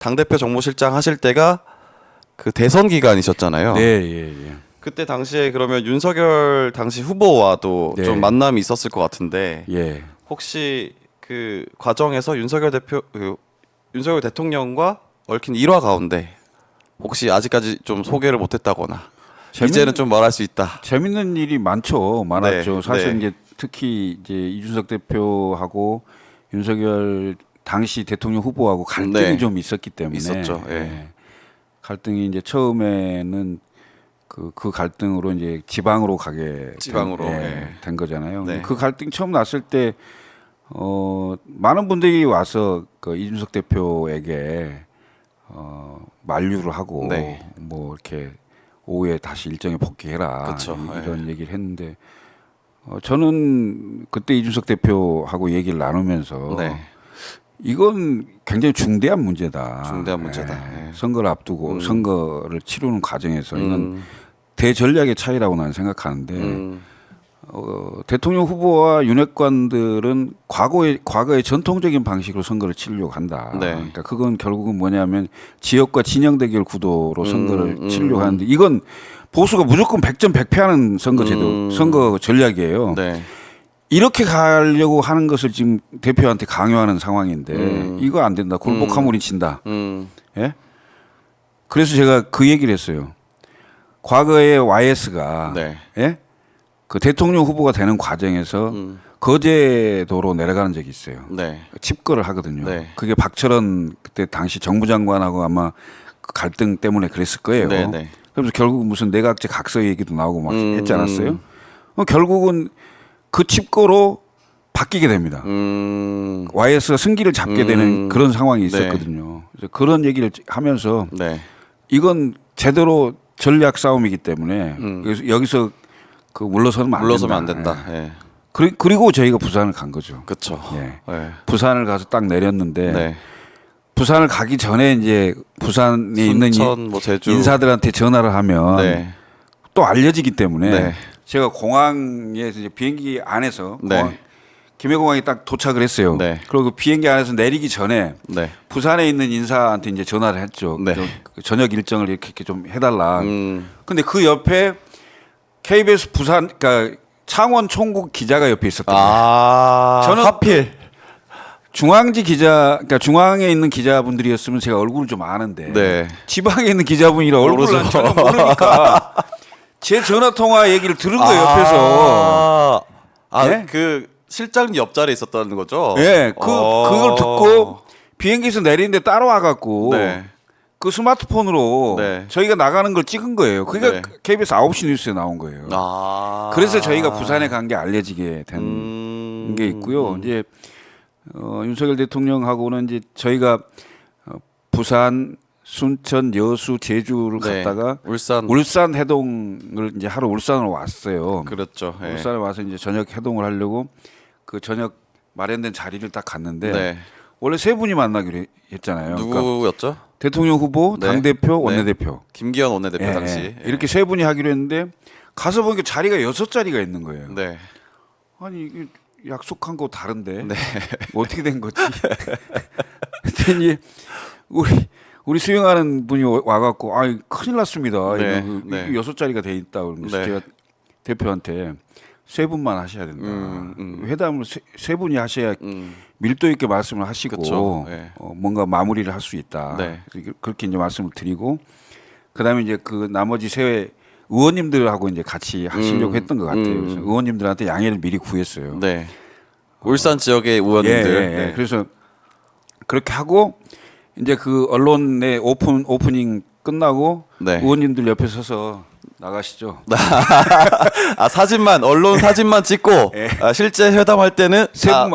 당대표 정무실장 하실 때가 그 대선 기간이셨잖아요. 네, 예. 그때 당시에 그러면 윤석열 당시 후보와도 네. 좀 만남이 있었을 것 같은데 예. 혹시 그 과정에서 윤석열 대통령과 얽힌 일화 가운데 혹시 아직까지 좀 소개를 못했다거나 이제는 좀 말할 수 있다. 재밌는 일이 많았죠. 네, 사실 네. 이제 특히 이제 이준석 대표하고 윤석열 당시 대통령 후보하고 갈등이 네. 좀 있었기 때문에 있었죠. 예. 갈등이 이제 처음에는 그 갈등으로 이제 지방으로 지방으로, 된 거잖아요. 네. 그 갈등 처음 났을 때 많은 분들이 와서 그 이준석 대표에게 만류를 하고 네. 뭐 이렇게 오후에 다시 일정에 복귀해라 그쵸. 이런 얘기를 했는데 저는 그때 이준석 대표하고 얘기를 나누면서 네. 이건 굉장히 중대한 문제다. 중대한 문제다. 예. 선거를 앞두고 선거를 치르는 과정에서 이건 음, 대전략의 차이라고 나는 생각하는데 음, 대통령 후보와 윤핵관들은 과거의 전통적인 방식으로 선거를 치르려고 한다. 네. 그러니까 그건 결국은 뭐냐면 지역과 진영 대결 구도로 선거를 치르려고 하는데 이건 보수가 무조건 100점 100패하는 선거 전략이에요. 네. 이렇게 가려고 하는 것을 지금 대표한테 강요하는 상황인데 이거 안 된다. 굴복하면 친다. 예? 그래서 제가 그 얘기를 했어요. 과거에 YS가 네. 예? 그 대통령 후보가 되는 과정에서 거제도로 내려가는 적이 있어요. 네. 칩거를 하거든요. 네. 그게 박철원 그때 당시 정부 장관하고 아마 그 갈등 때문에 그랬을 거예요. 네, 네. 그래서 결국 무슨 내각제 각서 얘기도 나오고 막 했지 않았어요? 결국은 그 칩거로 바뀌게 됩니다. YS가 승기를 잡게 되는 그런 상황이 있었거든요. 그래서 그런 얘기를 하면서 네. 이건 제대로 전략 싸움이기 때문에 그래서 여기서 그 물러서면 안 된다. 예. 그리고 저희가 부산을 간 거죠. 그렇죠. 예. 예. 부산을 가서 딱 내렸는데 네. 부산을 가기 전에 이제 부산에 있는 순천, 뭐 제주 인사들한테 전화를 하면 네. 또 알려지기 때문에 네. 제가 공항에 이제 비행기 안에서 네. 김해공항에 딱 도착을 했어요. 네. 그리고 그 비행기 안에서 내리기 전에 네. 부산에 있는 인사한테 이제 전화를 했죠. 네. 저녁 일정을 이렇게 좀 해달라. 음. 근데 그 옆에 KBS 부산, 그러니까 창원 총국 기자가 옆에 있었거든요. 저는 하필 중앙지 기자, 그러니까 중앙에 있는 기자분들이었으면 제가 얼굴을 좀 아는데 네. 지방에 있는 기자분이라 얼굴을 모르죠. 전혀 모르니까 제 전화 통화 얘기를 들은 거예요 옆에서. 예? 그 실장 옆자리에 있었다는 거죠? 예, 그걸 듣고 비행기에서 내리는데 따라와갖고 네. 그 스마트폰으로 네. 저희가 나가는 걸 찍은 거예요. 그러니까 네. KBS 9시 뉴스에 나온 거예요. 그래서 저희가 부산에 간 게 알려지게 된 게 있고요. 이제 윤석열 대통령하고는 이제 저희가 부산, 순천, 여수, 제주를 네. 갔다가 울산 해동을 이제 하러 울산으로 왔어요. 그렇죠. 예. 울산에 와서 이제 저녁 해동을 하려고 그 저녁 마련된 자리를 딱 갔는데 네. 원래 세 분이 만나기로 했잖아요. 그러니까 누구였죠? 대통령 후보, 네. 당대표, 원내대표. 김기현 원내대표 예, 당시. 예. 이렇게 세 분이 하기로 했는데 가서 보니까 자리가 6자리가 있는 거예요. 네. 아니 이게 약속한 거 다른데 네. 뭐 어떻게 된 거지? 그랬더니 우리 수행하는 분이 와갖고 아 큰일 났습니다. 네, 이거 네. 6자리가 돼 있다 그러면서 네. 제가 대표한테 세 분만 하셔야 된다. 회담을 세 분이 하셔야 밀도 있게 말씀을 하시고 그쵸, 네. 뭔가 마무리를 할 수 있다. 네. 그렇게 이제 말씀을 드리고 그다음에 이제 그 나머지 세 의원님들하고 이제 같이 하시려고 했던 것 같아요. 그래서 의원님들한테 양해를 미리 구했어요. 네. 울산 지역의 의원님들. 네. 그래서 그렇게 하고 이제 그 언론의 오프닝 끝나고 네. 의원님들 옆에 서서 나가시죠. 언론 사진만 찍고 실제 회담할 때는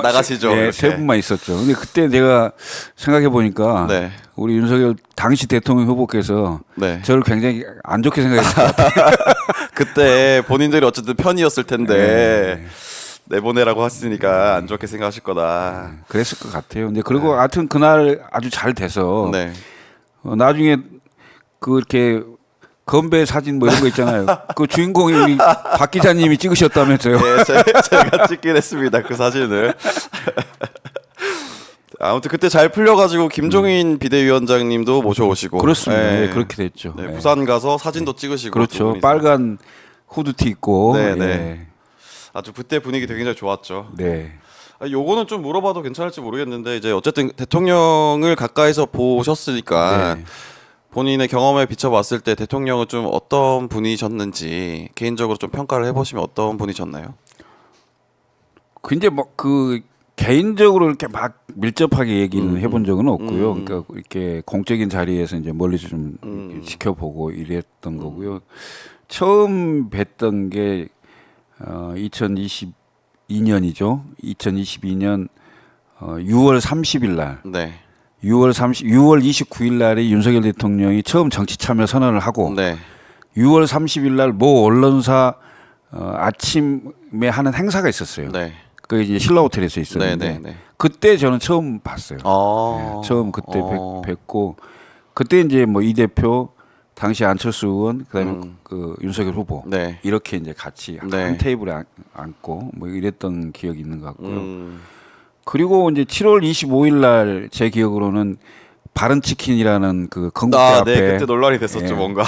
나가시죠. 네, 이렇게. 세 분만 있었죠. 근데 그때 제가 생각해 보니까 네. 우리 윤석열 당시 대통령 후보께서 네. 저를 굉장히 안 좋게 생각했을 것 같아요. 그때 본인들이 어쨌든 편이었을 텐데 내보내라고 했으니까 안 좋게 생각하실 거다. 그랬을 것 같아요. 근데 그리고 하여튼 그날 아주 잘 돼서 네. 나중에 그렇게 건배 사진 뭐 이런 거 있잖아요. 그 주인공이 우리 박 기자님이 찍으셨다면서요. 네, 제가 찍긴 했습니다. 그 사진을. 아무튼 그때 잘 풀려가지고 김종인 비대위원장님도 모셔오시고 그렇습니다. 예, 그렇게 됐죠. 네, 예. 부산 가서 사진도 찍으시고 두 그렇죠. 분이서. 빨간 후드티 입고. 네, 네. 예. 아주 그때 분위기 되게 굉장히 좋았죠. 네. 요거는 좀 물어봐도 괜찮을지 모르겠는데 이제 어쨌든 대통령을 가까이서 보셨으니까 네. 본인의 경험에 비춰봤을 때 대통령은 좀 어떤 분이셨는지 개인적으로 좀 평가를 해보시면 어떤 분이셨나요? 근데 뭐 그 개인적으로 이렇게 막 밀접하게 얘기는 해본 적은 없고요. 그러니까 이렇게 공적인 자리에서 이제 멀리서 좀 이렇게 지켜보고 이랬던 거고요. 처음 뵀던 게 2022년이죠. 2022년 6월 30일 날. 네. 6월 29일 날에 윤석열 대통령이 처음 정치 참여 선언을 하고 네. 6월 30일 날 모 언론사 아침에 하는 행사가 있었어요. 네. 그 이제 신라 호텔에서 있었는데 네, 네, 네. 그때 저는 처음 봤어요. 네, 처음 그때 뵙고 그때 이제 뭐 이 대표 당시 안철수 의원 그다음에 그 윤석열 후보 네. 이렇게 이제 같이 네. 한 테이블에 앉고 뭐 이랬던 기억이 있는 것 같고요. 그리고 이제 7월 25일 날 제 기억으로는 바른치킨이라는 그 건국대 앞에 네, 그때 논란이 됐었죠, 예, 뭔가.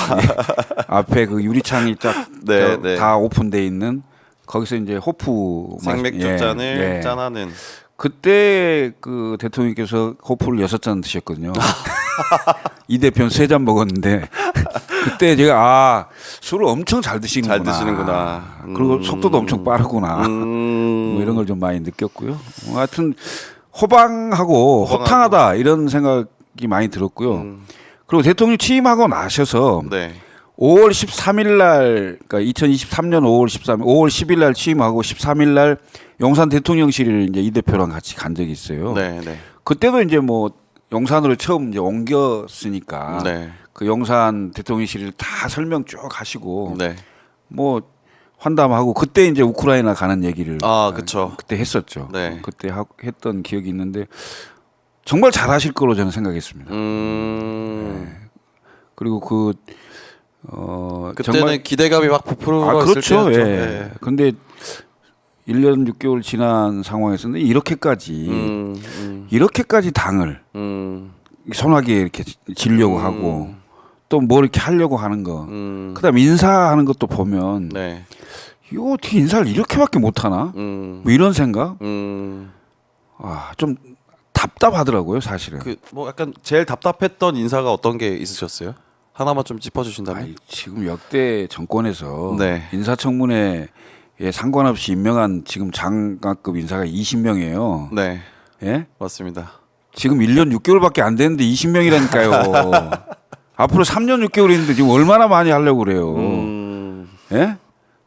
앞에 그 유리창이 쫙 네, 네. 다 오픈돼 있는 거기서 이제 호프 생맥주 잔을 예. 짠하는. 그때 그 대통령께서 호프를 6잔 드셨거든요. 이 대표는 3잔 먹었는데 그때 제가 술을 엄청 잘 드시는구나. 잘 드시는구나. 그리고 속도도 엄청 빠르구나. 뭐 이런 걸 좀 많이 느꼈고요. 하여튼 호방하고 호탕하다 이런 생각이 많이 들었고요. 그리고 대통령 취임하고 나셔서 네. 5월 13일 날, 그러니까 2023년 5월 13일, 5월 10일 날 취임하고 13일 날 용산 대통령실을 이제 이 대표랑 같이 간 적이 있어요. 네, 네. 그때도 이제 뭐 용산으로 처음 이제 옮겼으니까 네. 그 용산 대통령실을 다 설명 쭉 하시고 네. 뭐 환담하고 그때 이제 우크라이나 가는 얘기를 그쵸. 그때 했었죠. 네. 그때 했던 기억이 있는데 정말 잘하실 거로 저는 생각했습니다. 그리고 그때는 정말 기대감이 막 부풀어 있을 그렇죠. 때였죠. 예. 예. 근데 1년 6개월 지난 상황에서는 이렇게까지 당을 손아귀에 이렇게 지려고 하고 또 뭐 이렇게 하려고 하는 거. 그다음 인사하는 것도 보면 네. 이거 어떻게 인사를 이렇게밖에 못 하나? 뭐 이런 생각? 좀 답답하더라고요, 사실은. 뭐 약간 제일 답답했던 인사가 어떤 게 있으셨어요? 하나만 좀 짚어주신다면. 지금 역대 정권에서 네. 인사청문회에 상관없이 임명한 지금 장관급 인사가 20명이에요. 네. 예? 맞습니다. 지금 1년 6개월밖에 안 됐는데 20명이라니까요. 앞으로 3년 6개월 있는데 지금 얼마나 많이 하려고 그래요. 예?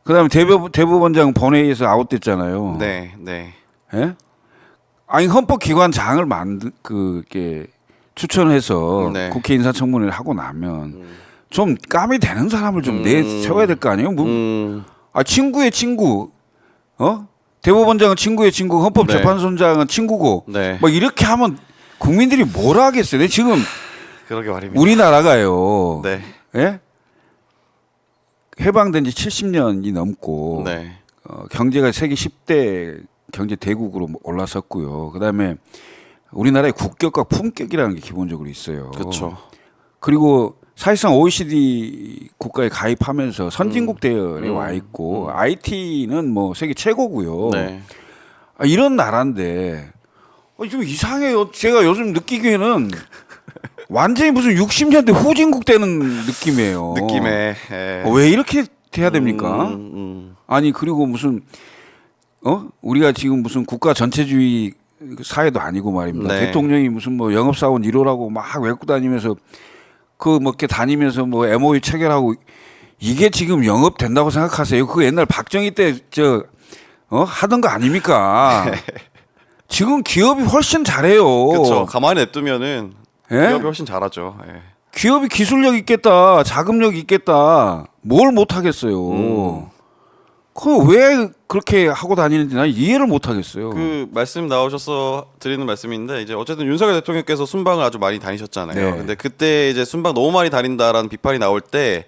그다음에 대법원장 본회의에서 아웃됐잖아요. 네, 네. 예? 아니 헌법기관장을 그게 추천해서 네. 국회 인사청문회를 하고 나면 좀 감이 되는 사람을 좀 내세워야 될 거 아니에요? 친구의 친구, 대법원장은 친구의 친구, 헌법재판소장은 친구고, 네. 뭐 이렇게 하면 국민들이 뭐라 하겠어요? 지금 그러게 말입니다. 우리나라가요. 네. 예? 해방된 지 70년이 넘고 네. 경제가 세계 10대 경제 대국으로 올라섰고요. 그다음에 우리나라의 국격과 품격이라는 게 기본적으로 있어요. 그렇죠. 그리고 사실상 OECD 국가에 가입하면서 선진국 대열에 와 있고 IT는 뭐 세계 최고고요. 네. 이런 나라인데 좀 이상해요. 제가 요즘 느끼기에는 완전히 무슨 60년대 후진국 되는 느낌이에요. 느낌에. 왜 이렇게 돼야 됩니까? 아니 그리고 무슨 우리가 지금 무슨 국가 전체주의 사회도 아니고 말입니다. 네. 대통령이 무슨 뭐 영업사원 1호라고 막 외국 다니면서 뭐 이렇게 다니면서 뭐 MOU 체결하고 이게 지금 영업 된다고 생각하세요? 그거 옛날 박정희 때 하던 거 아닙니까? 지금 기업이 훨씬 잘해요. 그렇죠. 가만히 냅두면은 예? 기업이 훨씬 잘하죠. 예. 기업이 기술력 있겠다, 자금력 있겠다, 뭘 못 하겠어요. 그거 왜 그렇게 하고 다니는지 난 이해를 못 하겠어요. 그 말씀 나오셔서 드리는 말씀인데 이제 어쨌든 윤석열 대통령께서 순방을 아주 많이 다니셨잖아요. 네. 근데 그때 이제 순방 너무 많이 다닌다라는 비판이 나올 때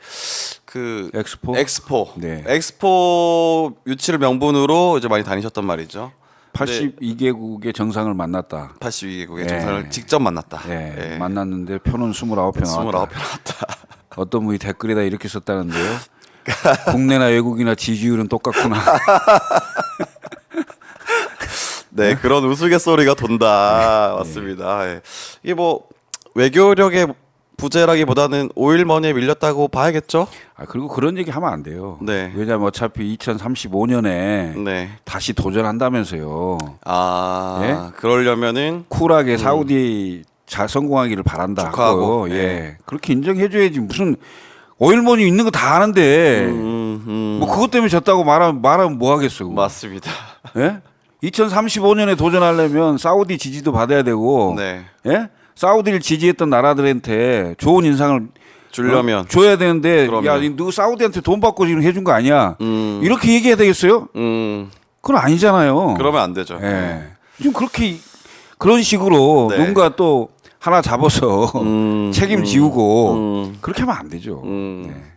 그 엑스포? 엑스포 네. 엑스포 유치를 명분으로 이제 많이 다니셨단 말이죠. 82개국의 정상을 만났다. 82개국의 예. 정상을 직접 만났다. 예. 만났는데 표는 29표 29표 나왔다. 나왔다. 어떤 분이 댓글에다 이렇게 썼다는데요. 국내나 외국이나 지지율은 똑같구나. 네, 그런 우스갯소리가 돈다. 맞습니다. 예. 이게 뭐 외교력의 부재라기보다는 오일머니에 밀렸다고 봐야겠죠? 그리고 그런 얘기 하면 안 돼요. 네. 왜냐면 어차피 2035년에 네. 다시 도전한다면서요. 예? 그러려면은 쿨하게 사우디 잘 성공하기를 바란다. 축하하고. 하고요. 예. 그렇게 인정해줘야지. 무슨 오일머니 있는 거 다 아는데 뭐 그것 때문에 졌다고 말하면 뭐 하겠어. 그거. 맞습니다. 예? 2035년에 도전하려면 사우디 지지도 받아야 되고, 네. 예? 사우디를 지지했던 나라들한테 좋은 인상을 주려면 줘야 되는데, 그러면. 야, 너 사우디한테 돈 받고 지금 해준 거 아니야? 이렇게 얘기해야 되겠어요? 그건 아니잖아요. 그러면 안 되죠. 예. 지금 그렇게 그런 식으로 네. 누군가 또 하나 잡아서 책임 지우고 그렇게 하면 안 되죠. 음. 네.